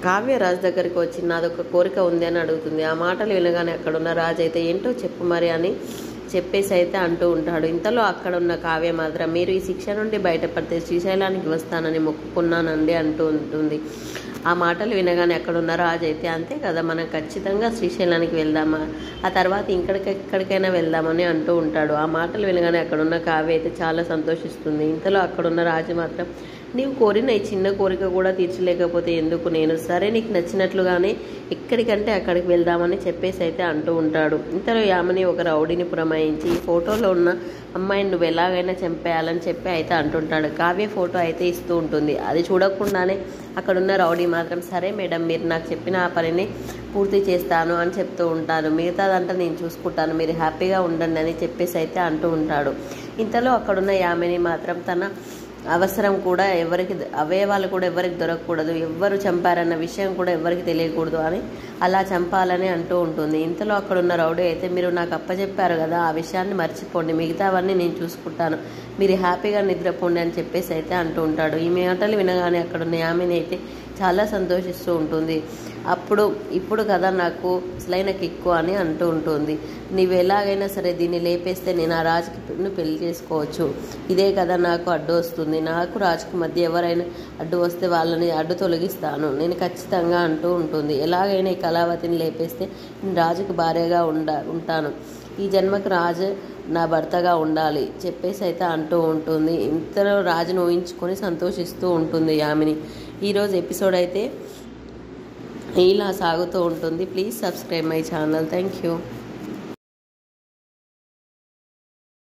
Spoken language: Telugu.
కావ్య రాజు దగ్గరికి వచ్చి నాదొక కోరిక ఉంది అని అడుగుతుంది. ఆ మాటలు వినగానే అక్కడున్న రాజు అయితే ఏంటో చెప్పు మరి అని చెప్పేసి అయితే అంటూ ఉంటాడు. ఇంతలో అక్కడ ఉన్న కావ్య మాత్రం మీరు ఈ శిక్ష నుండి బయటపడితే శ్రీశైలానికి వస్తానని మొక్కుకున్నానండి అంటూ ఉంటుంది. ఆ మాటలు వినగానే అక్కడున్న రాజు అయితే అంతే కదా, మనం ఖచ్చితంగా శ్రీశైలానికి వెళ్దామా, ఆ తర్వాత ఎక్కడికైనా వెళ్దామని అంటూ ఉంటాడు. ఆ మాటలు వినగానే అక్కడున్న కావ్య అయితే చాలా సంతోషిస్తుంది. ఇంతలో అక్కడున్న రాజు మాత్రం నీవు కోరిన ఈ చిన్న కోరిక కూడా తీర్చలేకపోతే ఎందుకు, నేను సరే నీకు నచ్చినట్లుగానే ఎక్కడికంటే అక్కడికి వెళ్దామని చెప్పేసి అయితే అంటూ ఉంటాడు. ఇంతలో యామిని ఒక రౌడీని పురమాయించి ఈ ఫోటోలో ఉన్న అమ్మాయిని నువ్వు ఎలాగైనా చంపేయాలని చెప్పి అయితే అంటుంటాడు. కావ్య ఫోటో అయితే ఇస్తూ ఉంటుంది. అది చూడకుండానే అక్కడున్న రౌడీ మాత్రం సరే మేడం, మీరు నాకు చెప్పిన ఆ పనిని పూర్తి చేస్తాను అని చెప్తూ ఉంటాను, మిగతాదంతా నేను చూసుకుంటాను, మీరు హ్యాపీగా ఉండండి అని చెప్పేసి అయితే అంటూ ఉంటాడు. ఇంతలో అక్కడున్న యామిని మాత్రం తన అవసరం కూడా ఎవరికి, అవయవాలు కూడా ఎవరికి దొరకకూడదు, ఎవరు చంపారన్న విషయం కూడా ఎవరికి తెలియకూడదు అని అలా చంపాలని అంటూ ఉంటుంది. ఇంతలో అక్కడున్న రౌడీ అయితే మీరు నాకు అప్పచెప్పారు కదా, ఆ విషయాన్ని మర్చిపోండి, మిగతావన్నీ నేను చూసుకుంటాను, మీరు హ్యాపీగా నిద్రపోండి అని చెప్పేసి అయితే అంటూ ఉంటాడు. ఈ మాటలు వినగానే అక్కడున్న యామిని అయితే చాలా సంతోషిస్తూ ఉంటుంది. ఇప్పుడు కదా నాకు అసలైన కిక్కు అని అంటూ ఉంటుంది. నీవు ఎలాగైనా సరే దీన్ని లేపేస్తే నేను ఆ రాజుకి పెళ్లి చేసుకోవచ్చు, ఇదే కదా నాకు అడ్డు వస్తుంది, నాకు రాజుకి మధ్య ఎవరైనా అడ్డు వస్తే వాళ్ళని అడ్డు తొలగిస్తాను నేను ఖచ్చితంగా అంటూ ఉంటుంది. ఎలాగైనా ఈ కళావతిని లేపేస్తే నేను రాజుకి భార్యగా ఉంటాను, ఈ జన్మకి రాజు నా భర్తగా ఉండాలి చెప్పేసి అయితే అంటూ ఉంటుంది. ఇంతలో రాజును ఊహించుకొని సంతోషిస్తూ ఉంటుంది యామిని. ఈరోజు ఎపిసోడ్ అయితే ఇలా సాగుతూ ఉంటుంది. Please subscribe my channel. Thank you.